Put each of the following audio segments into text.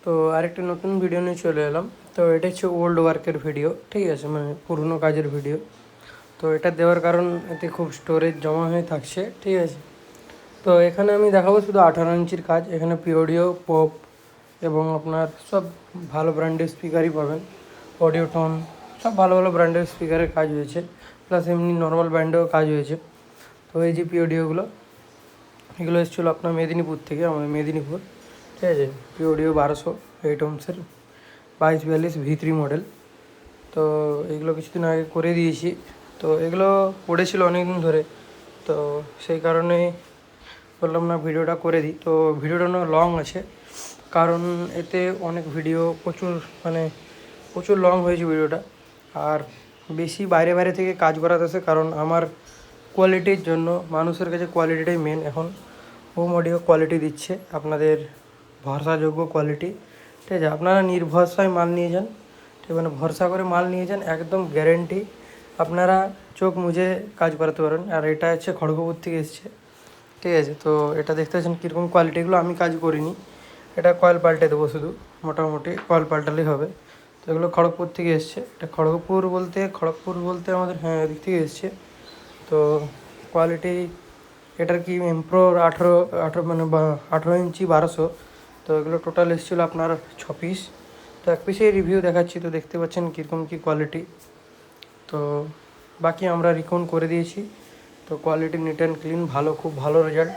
তো আরেকটা নতুন ভিডিও নিয়ে চলে এলাম। তো এটা হচ্ছে ওল্ড ওয়ার্কের ভিডিও, ঠিক আছে, মানে পুরনো কাজের ভিডিও। তো এটা দেওয়ার কারণ এতে খুব স্টোরেজ জমা হয়ে থাকছে, ঠিক আছে। তো এখানে আমি দেখাবো শুধু 18 ইঞ্চির কাজ। এখানে পিওডিও, পপ এবং আপনার সব ভালো ব্র্যান্ডের স্পিকারই পাবেন। অডিওটন সব ভালো ভালো ব্র্যান্ডের স্পিকারের কাজ হয়েছে, প্লাস এমনি নর্মাল ব্র্যান্ডেও কাজ হয়েছে। তো এই যে পিওডিওগুলো, এগুলো এসেছিলো আপনার মেদিনীপুর থেকে, আমাদের মেদিনীপুর, ঠিক আছে। পিওডিও 1200 8 ohmsের 2242 V3 মডেল। তো এগুলো কিছুদিন আগে করে দিয়েছি। তো এগুলো পড়েছিল অনেক দিন ধরে, তো সেই কারণে বললাম না ভিডিওটা করে দিই। তো ভিডিওটা অনেক লং আছে, কারণ এতে অনেক ভিডিও প্রচুর লং হয়েছে ভিডিওটা। আর বেশি বাইরে বাইরে থেকে কাজ করাতেছে, কারণ আমার কোয়ালিটির জন্য, মানুষের কাছে কোয়ালিটিটাই মেন এখন। হোম অডিও কোয়ালিটি দিচ্ছে, আপনাদের ভরসাযোগ্য কোয়ালিটি, ঠিক আছে। আপনারা নির্ভরসায় মাল নিয়ে যান, ঠিক মানে ভরসা করে মাল নিয়ে যান, একদম গ্যারেন্টি আপনারা চোখ মুজে কাজ করাতে পারেন। আর এটা হচ্ছে খড়গপুর থেকে এসছে, ঠিক আছে। তো এটা দেখতে পাচ্ছেন কীরকম কোয়ালিটিগুলো, আমি কাজ করিনি, এটা কয়েল পাল্টে দেবো শুধু, মোটামুটি কয়েল পাল্টালেই হবে। তো এগুলো খড়গপুর থেকে এসছে। এটা খড়গপুর বলতে আমাদের, হ্যাঁ, এদিক থেকে এসছে। তো কোয়ালিটি এটার কি এমপ্রো 18 মানে 18 ইঞ্চি 1200। তো এগুলো টোটাল এসেছিলো আপনার 6 পিস। তো এক পিসেই রিভিউ দেখাচ্ছি, তো দেখতে পাচ্ছেন কীরকম কী কোয়ালিটি। তো বাকি আমরা রিকন করে দিয়েছি। তো কোয়ালিটি নিট অ্যান্ড ক্লিন, ভালো, খুব ভালো রেজাল্ট।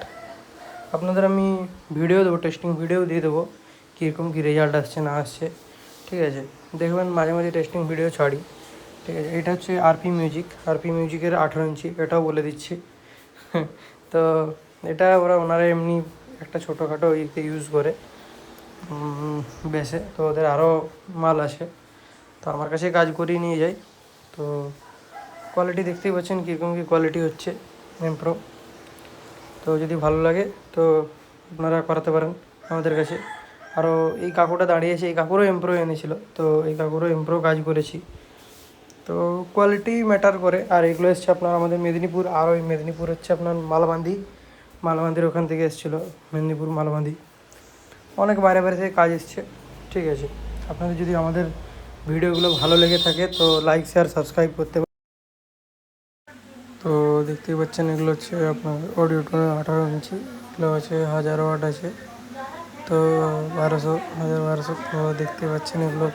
আপনাদের আমি ভিডিও দেবো, টেস্টিং ভিডিও দিয়ে দেবো কীরকম কী রেজাল্ট আসছে না আসছে, ঠিক আছে। দেখবেন মাঝে মাঝে টেস্টিং ভিডিও ছাড়ি, ঠিক আছে। এটা হচ্ছে আরপি মিউজিকের 18 ইঞ্চি, এটাও বলে দিচ্ছি। তো এটা ওনারা এমনি একটা ছোটোখাটো ইতে ইউজ করে বেসে। তো ওদের আরও মাল আসে, তো আমার কাছে কাজ করিয়ে নিয়ে যাই। তো কোয়ালিটি দেখতেই পাচ্ছেন কীরকম কী কোয়ালিটি হচ্ছে এমপ্রো। তো যদি ভালো লাগে তো আপনারা করাতে পারেন আমাদের কাছে। আরও এই কাকুটা দাঁড়িয়েছে, এই কাকুরও এমপ্রো এনেছিল, তো এই কাকুরও এমপ্রো কাজ করেছি। তো কোয়ালিটি ম্যাটার করে। আর এগুলো এসছে আপনার আমাদের মেদিনীপুর, আর ওই মেদিনীপুর হচ্ছে আপনার মালবান্দির ওখান থেকে এসেছিলো, মেদিনীপুর মালবান্দি। অনেক বাইরে বাইরে থেকে কাজ এসছে, ঠিক আছে। আপনাদের যদি আমাদের ভিডিওগুলো ভালো লেগে থাকে তো লাইক, শেয়ার, সাবস্ক্রাইব করতে। তো দেখতেই পাচ্ছেন এগুলো হচ্ছে আপনার অডিওটন 18 ইঞ্চি, এগুলো হচ্ছে 1000 ওয়াট আছে। তো 1200 তো দেখতে পাচ্ছেন এগুলো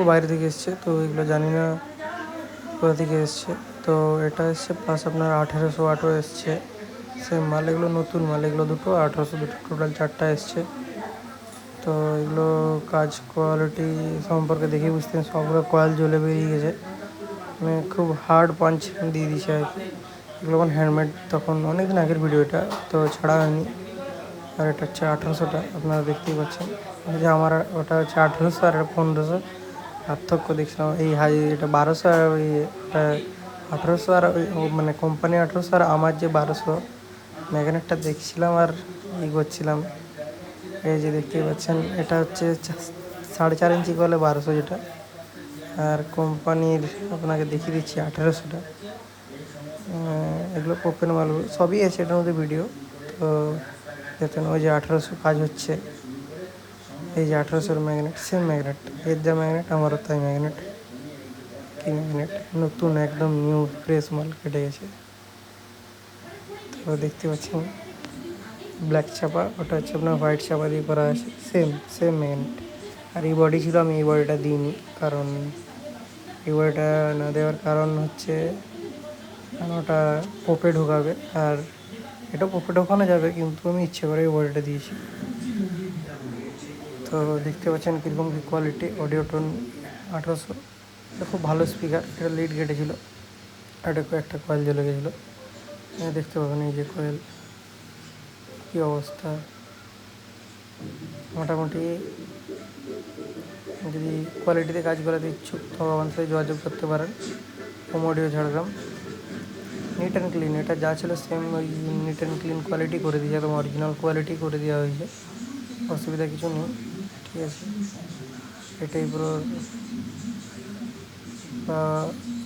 বাইরে থেকে এসছে। তো এগুলো জানি না কোথা থেকে এসছে। তো এটা এসছে, প্লাস আপনার 1800 ওয়াটও এসছে, সেম মাল। এগুলো নতুন মাল, এগুলো দুটো 1800, দুটো টোটাল 4টা এসছে। তো এগুলো কাজ কোয়ালিটি সম্পর্কে দেখে বুঝতেন, সবগুলো কয়েল জ্বলে বেরিয়ে গেছে, মানে খুব হার্ড পাঞ্চ দিয়ে দিয়েছে আর কি। এগুলো এখন হ্যান্ডমেড, তখন অনেক দিন আগের ভিডিও এটা, তো ছাড়া হয়নি। আর এটা হচ্ছে 1800টা, আপনারা দেখতেই পাচ্ছেন যে আমার ওটা হচ্ছে 1800 আর 1500 পার্থক্য দেখছিলাম। এই এটা 1200 আর ওই ওটা 1800, আর ওই মানে কোম্পানি 1800 আর আমার যে 1200 ম্যাগনেটটা দেখছিলাম আর করছিলাম। এই যে দেখতেই পাচ্ছেন এটা হচ্ছে 4.5 ইঞ্চি কলে 1200 যেটা, আর কোম্পানির আপনাকে দেখিয়ে দিচ্ছি 1800টা। এগুলো ওপেন মাল সবই আছে এটার মধ্যে ভিডিও। তো দেখুন ওই যে 1800 কাজ হচ্ছে, এই যে 1800 ম্যাগনেট, সেম ম্যাগনেট, এর যা ম্যাগনেট আমারও তাই ম্যাগনেট, কি ম্যাগনেট, নতুন একদম নিউ ফ্রেশ মাল কেটে গেছে। তো দেখতে পাচ্ছেন ব্ল্যাক চাপা, ওটা হচ্ছে আপনার হোয়াইট চাপা দিয়ে করা আছে, সেম ম্যাগনেট। আর এই বডি ছিল, আমি এই বডিটা দিইনি, কারণ এই বডিটা না দেওয়ার কারণ হচ্ছে কারণ ওটা পোপে ঢোকাবে, আর এটা পোপে ঢোকানো যাবে, কিন্তু আমি ইচ্ছে করে এই বডিটা দিয়েছি। তো দেখতে পাচ্ছেন কীরকম কী কোয়ালিটি। অডিওটন 1800, এটা খুব ভালো স্পিকার, এটা লিড কেটেছিলো, এটা একটা কয়েল জ্বলে গেছিলো, দেখতে পাবেন এই যে কয়েল কী অবস্থা। মোটামুটি যদি কোয়ালিটিতে কাজ করাতে ইচ্ছুক তো আমার সাথে যোগাযোগ করতে পারেন। Home audio Jhargram, neat and clean, এটা যা ছিল সেম ওই নিট অ্যান্ড ক্লিন কোয়ালিটি করে দিয়েছে, একদম অরিজিনাল কোয়ালিটি করে দেওয়া হয়েছে, অসুবিধা কিছু নেই, ঠিক আছে। এটাই পুরো বা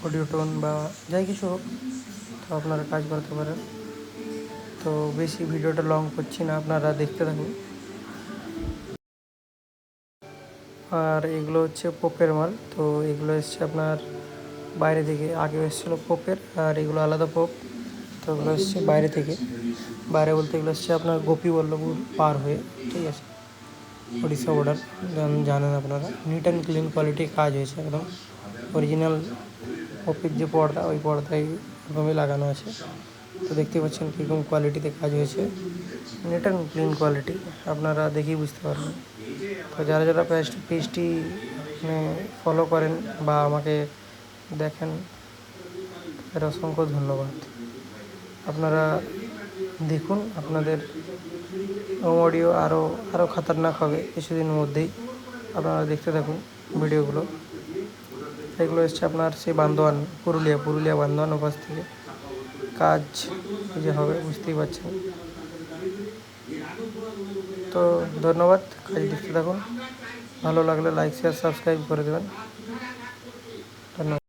অডিওটোন বা যাই কিছু হোক, তো আপনারা কাজ করতে পারেন। তো বেশি ভিডিওটা লং করছি না, আপনারা দেখতে থাকুন। আর এগুলো হচ্ছে পোপের মাল। তো এগুলো এসছে আপনার বাইরে থেকে, আগে এসেছিলো পোপের, আর এগুলো আলাদা পোপ। তো এগুলো এসছে বাইরে থেকে, বাইরে বলতে এগুলো এসছে আপনার গোপীবল্লভপুর পার হয়ে, ঠিক আছে, উড়িষ্যা বর্ডার। জানেন আপনারা, নিট অ্যান্ড ক্লিন কোয়ালিটি কাজ হয়েছে, একদম অরিজিনাল পোপের যে পর্দা, ওই পর্দায় এরকমই লাগানো আছে। তো দেখতে পাচ্ছেন কীরকম কোয়ালিটিতে কাজ হয়েছে, নিট অ্যান্ড ক্লিন কোয়ালিটি, আপনারা দেখেই বুঝতে পারবেন। তো যারা যারা পেজটি ফলো করেন বা আমাকে দেখেন, এর অসংখ্য ধন্যবাদ। আপনারা দেখুন, আপনাদের অডিও আরও খতরনাক হবে কিছুদিনের মধ্যেই, আপনারা দেখতে থাকুন ভিডিওগুলো। এগুলো এসছে আপনার সেই বান্দোয়ান, পুরুলিয়া বান্দোয়ান ওপাশ থেকে কাজ যে হবে, বুঝতেই পারছেন। তো ধন্যবাদ, কাজ দেখতে থাকুন, ভালো লাগলে লাইক শেয়ার সাবস্ক্রাইব করে দেবেন। ধন্যবাদ।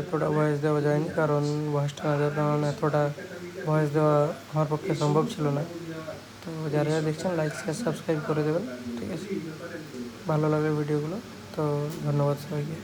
এতটা ভয়েস দেওয়া যায়নি, কারণ ভয়েসটা না দেওয়ার কারণে এতটা ভয়েস দেওয়া আমার পক্ষে সম্ভব ছিল না। তো যারা যারা দেখছেন লাইক শেয়ার সাবস্ক্রাইব করে দেবেন, ঠিক আছে, ভালো লাগে ভিডিওগুলো। তো ধন্যবাদ সবাইকে।